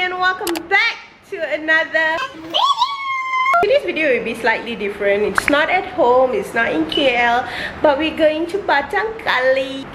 and welcome back to another video. Today's video will be slightly different. It's not at home, it's not in KL, but we're going to Batang kali.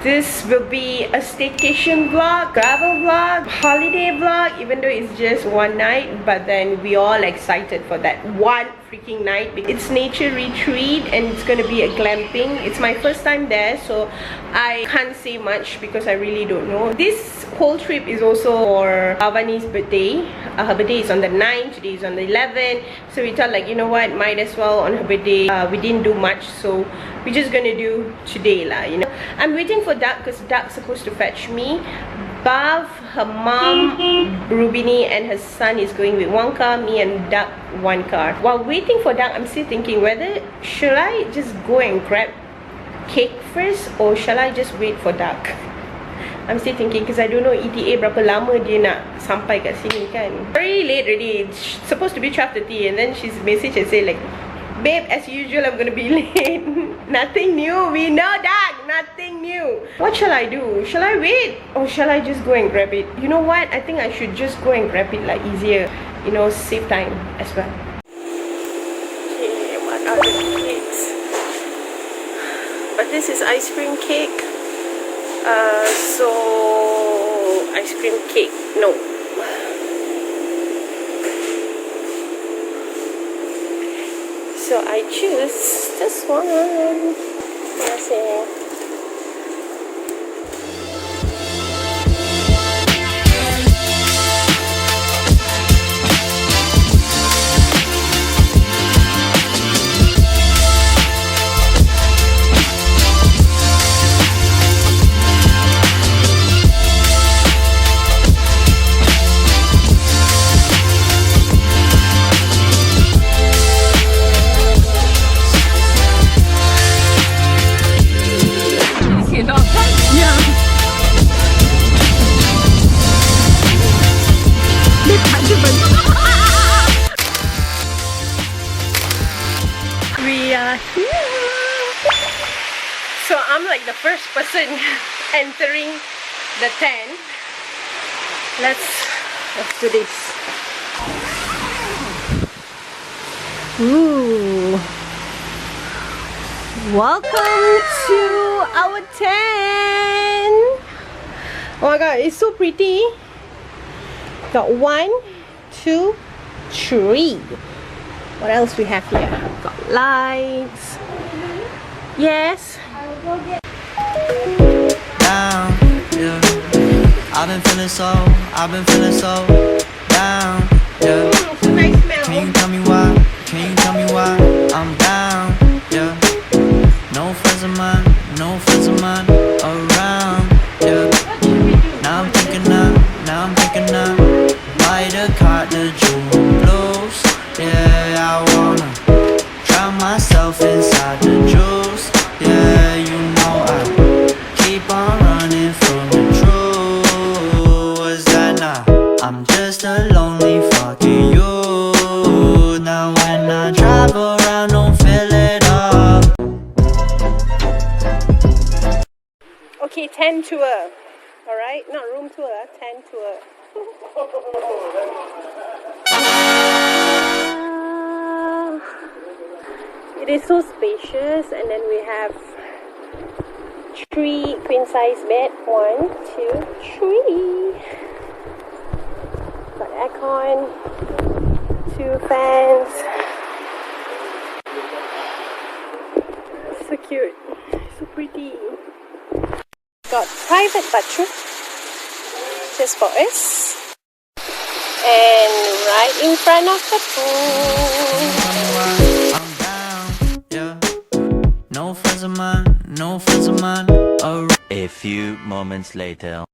This will be a staycation vlog, travel vlog, holiday vlog, even though it's just one night, but then we all excited for that one freaking night. It's nature retreat and it's gonna be a glamping. It's my first time there, so I can't say much because I really don't know. This whole trip is also for Avani's birthday. Her birthday is on the 9th, today is on the 11th, so we thought, like, you know what, might as well on her birthday. We didn't do much, so we're just gonna do today lah, you know. I'm waiting for Duck because Duck's supposed to fetch me. Bav, her mom, Rubini and her son is going with one car, me and Duck one car. While waiting for Duck, I'm still thinking whether should I just go and grab cake first or shall I just wait for Duck. I'm still thinking because I don't know ETA berapa lama dia nak sampai kat sini kan. Very late already. It's supposed to be 12:30 and then she's messaged and say like, babe, as usual, I'm gonna be late. Nothing new. We know that. Nothing new. What shall I do? Shall I wait? Or shall I just go and grab it? You know what? I think I should just go and grab it, like, easier. You know, save time as well. Okay, what are the cakes? But this is ice cream cake. So, ice cream cake. No. So I choose this one. Let's see. We are here. So I'm like the first person entering the tent. Let's do this. Ooh. Welcome to our tent. Oh my god, it's so pretty. Got 1, 2, 3. What else we have here? Got lights. Yes. Down, yeah. I've been feeling so down, yeah. So nice smell. Can you tell me why? Can you tell me why I'm down, yeah? No friends of mine around, yeah. Now I'm thinking buy the car, the jewel blues. Yeah, I wanna drown myself inside the juice. Yeah, you know I keep on running from the truth. Was that not? I'm just a lonely fucking you. Now when I drive around, don't fill it up. Okay, tent tour. Alright, not room tour, tent tour. It is so spacious, and then we have 3 queen size bed. 1, 2, 3. Got aircon, 2 fans. So cute, so pretty. Got private bathroom just for us, and right in front of the pool. I'm down, yeah. No friends of mine. A few moments later.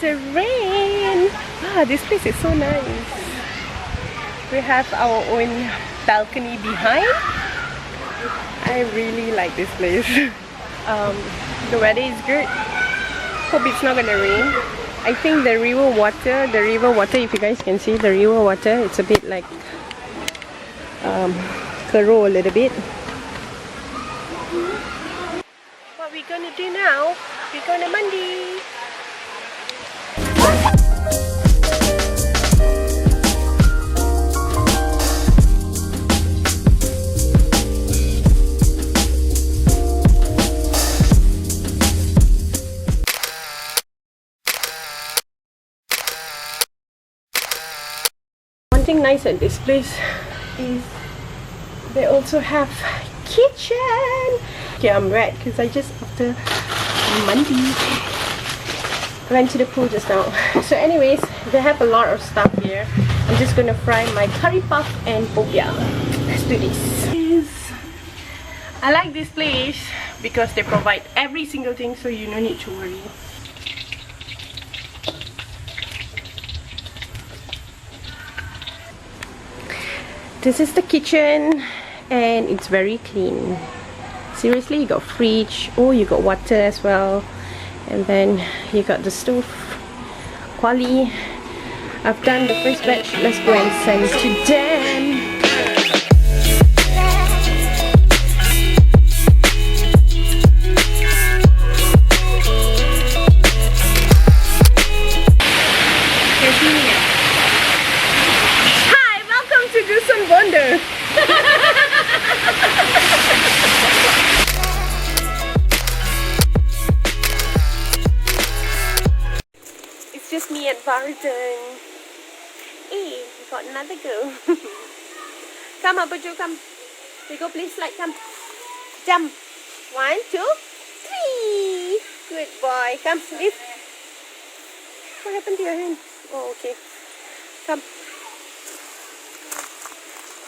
the rain. This place is so nice. We have our own balcony behind. I really like this place. The weather is good. Hope it's not gonna rain. I think the river water, if you guys can see the river water, it's a bit like kero a little bit. What we gonna do now? We're gonna mandi. One thing nice at this place is they also have kitchen. Okay, I'm red because I just after mandi went to the pool just now. So anyways, they have a lot of stuff here. I'm just gonna fry my curry puff and popiah. Let's do this. I like this place because they provide every single thing, so you don't need to worry. This is the kitchen and it's very clean. Seriously, you got fridge. Oh, you got water as well. And then you got the stove. Quali. I've done the first batch. Let's go and send it to them. Hi, welcome to Dusun Bonda. It's just me at Barton. Hey, we got another girl. Come, Abuju, come. We go play slide, come. Jump. 1, 2, 3. Good boy. Come, lift. What happened to your hand? Oh, okay. Come.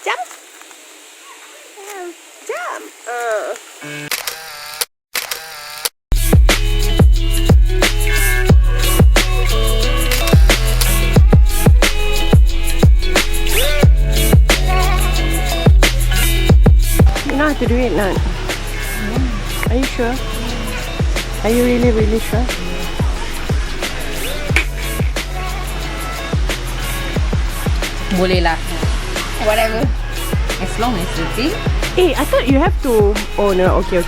Jump. Yeah, jump. You know how to do it now? Are you sure? Are you really sure? Boleh lah. Whatever. As long as the thing. I thought you have to. Oh no, okay.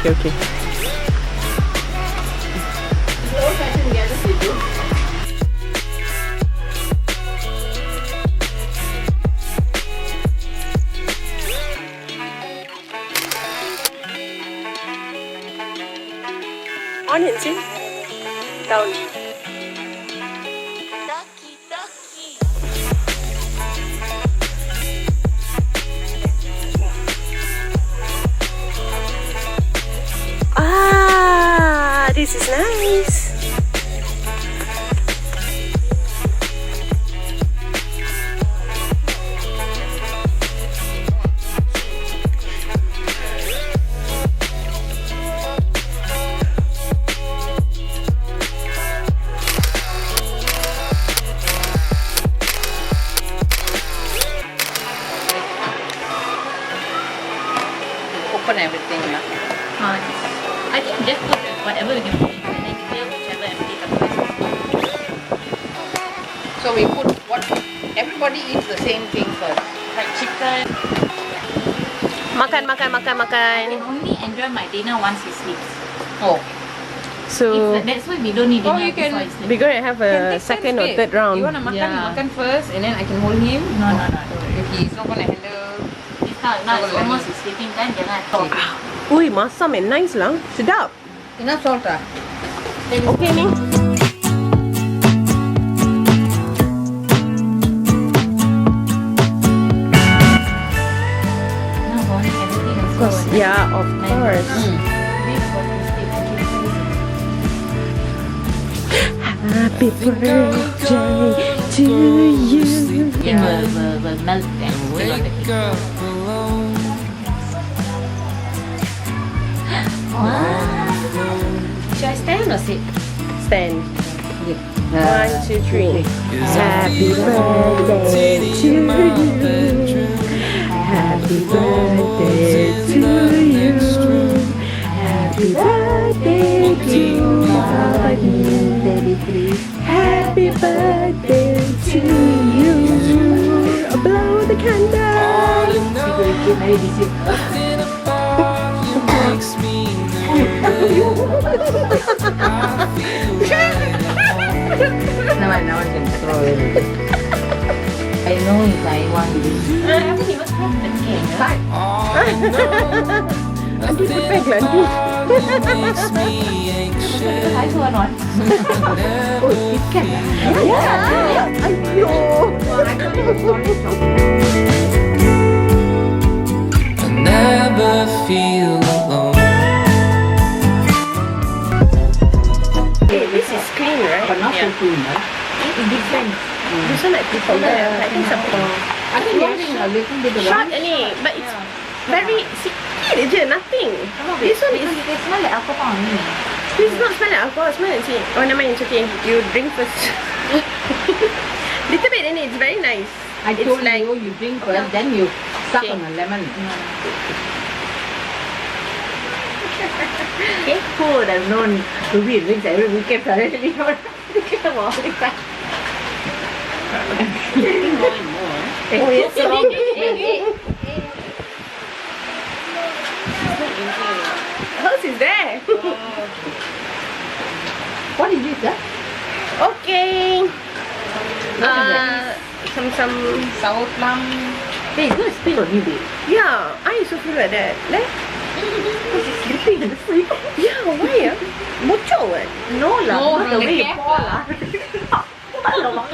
On it, see? Down. This is nice. Open everything lah. I think just put whatever we can put in and then clear whichever empty cupboard. So we put what everybody eats the same thing first. Like chicken. Makan. I can only enjoy my dinner once he sleeps. Oh. So That's why we don't need dinner you can- before he sleeps. we're gonna have a second or third round. You wanna makan, you Yeah. makan first, and then I can hold him. No. If he's not gonna handle. It's now it's almost his sleeping time. Jangan talk. Ui, masam and nice lah. Sedap. Enough salt ah. Okay ni. Now boiling everything is Of course. Yeah, of course. Happy birthday to you. It will melt and still on the cake. Wow. Should I stand or sit? Stand. Okay. 1, 2, 3. Happy birthday to you. Happy birthday to you. Happy birthday to you. Happy birthday to you. Blow the candle. Nothing about you makes me nervous. I feel Naman control. I know if I want this. nothing makes me anxious. I never feel alone. Okay, this is clean, right? But not so soon, right? It's different. This one like people there. I think something. I think you're having a little bit of Short any, but it's very sikit je, nothing. This one is. It smells like alcohol. This is not smell like alcohol. Smell and see. Oh, never mind. It's okay. You drink first. Little bit, and it's very nice. I It's told like- you drink first, then you suck Okay. on a lemon. Okay. Who would have known to be drinks every weekend suddenly? Come on, like that. Oh, yes. Hers is there. What is this, huh? Okay. Some Sour plum. Hey, it's going to spill on you, babe. yeah. I also feel like that. Like, Dripping in the sleep. yeah. Why? Bocor what? No, lah. No, not the from way the you cap pour, lah. lah.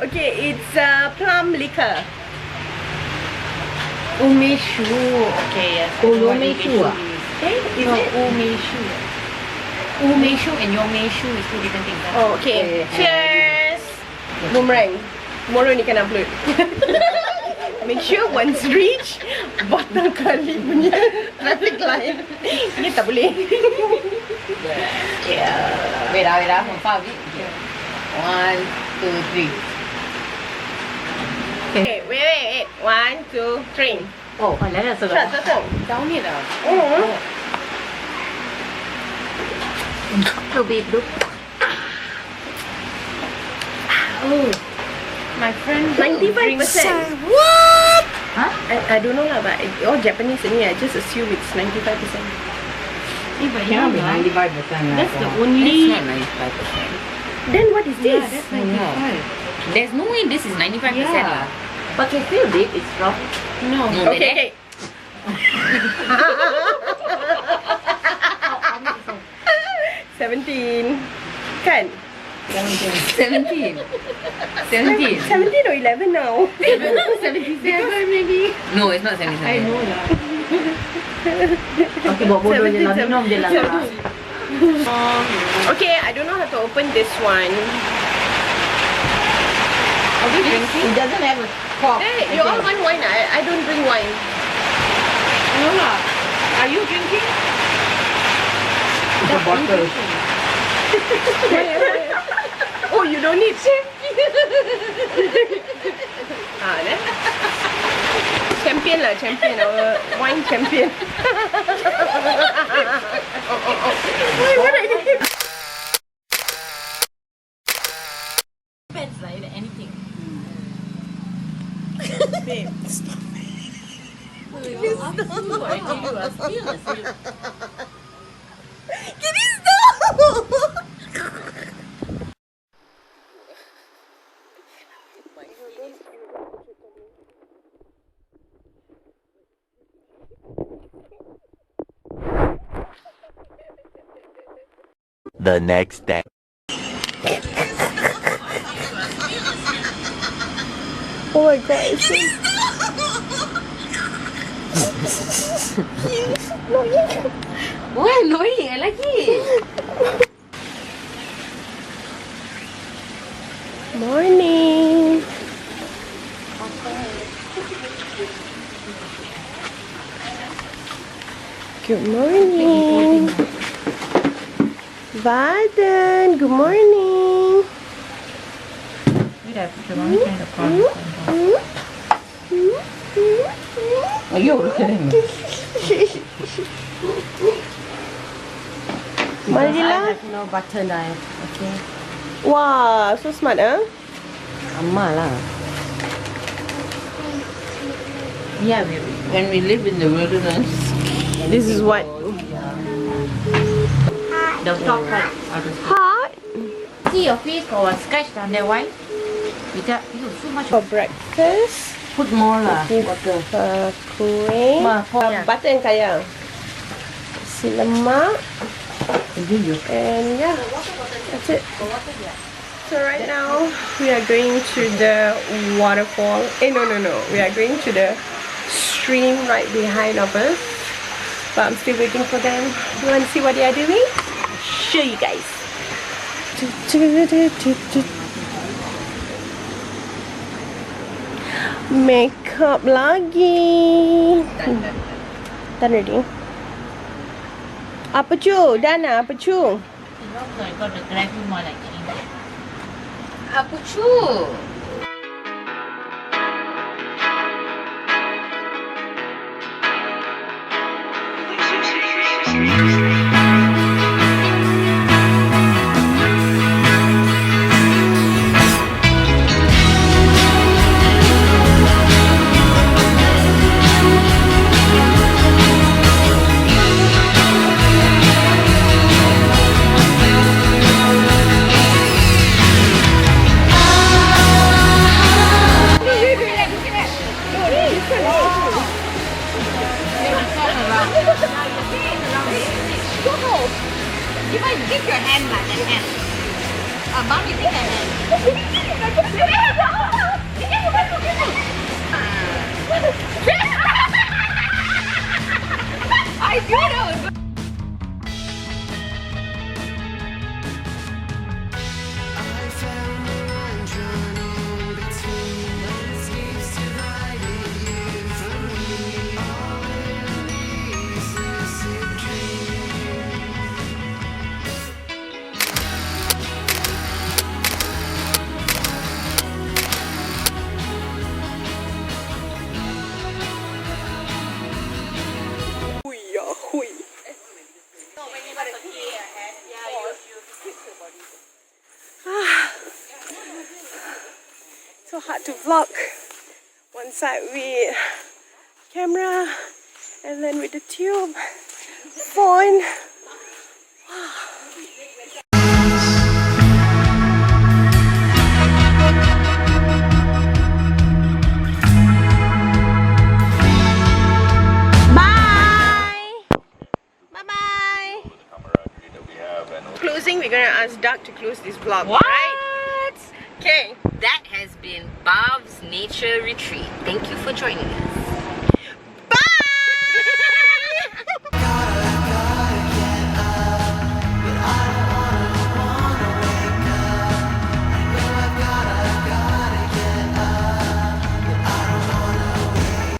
Okay, it's plum liquor. Umeshu. Okay, yes. Oh, umeshu ah? Okay, is No, it? umeshu. Umeshu and yomeshu is two different things. Huh? Oh, okay. Cheers. Boomerang. Tomorrow ni kan upload. Make sure once reach Batang kali punya traffic light. Ni tak boleh. Wait, from far a bit. 1, 2, 3. Okay, wait. 1, 2, 3. Oh, like that, so Shut, shut. down it ah. Mm. Look, babe, look. Oh, My friend 95%. What? Huh? I don't know lah, but all Japanese ni, I just assume it's 95%. But Cannot be yeah, 95%. that's the only. That's not 95%. Then what is this? Yeah, that's 95. There's no way this is 95% Yeah. lah. But can still babe, it's strong. No. No. Okay. 17. Kan? 17. 17 or 11 now. 77 maybe. No, it's not 77. I know lah. Okay, buat bodoh je lah. Minum je lah. Okay, I don't know how to open this one. Are we drinking? It doesn't have a cork. Hey, you all want wine? I don't drink wine. No lah. Are you drinking? It's a bottle. Oh, you don't need then. Champion lah, champion. Our wine champion. Wait, what I did? Depends lah, anything. Babe, can you stop? The next day. Oh my god, it's Why annoying? I like it. morning. Good morning. Batang, good morning. Wait, I put the mommy trying to call. Oh, you look at him. Marilah. No butter knife. Okay. Wow, so smart, huh? Amma lah. Yeah, When we live in the wilderness. This is what? the top part. Hot See your face got a scratch down there. Why? Because you so much. for breakfast. Put more lah. With kuih. Butter and kaya. Si lemak. And yeah, that's it. So right now we are going to the waterfall. No. We are going to the stream right behind of us. But I'm still waiting for them. You want to see what they are doing? Show you guys. Makeup lagi. Done already. Apa cu? Dana, apa cu? You know, so I got the gravy more like change. Apa cu? You might give your hand like that hand. Mom, you take that hand. I do know. So hard to vlog. One side with camera and then with the tube phone. Closing, we're gonna ask Doug to close this vlog, right? Okay. That has been Bob's Nature Retreat. Thank you for joining us.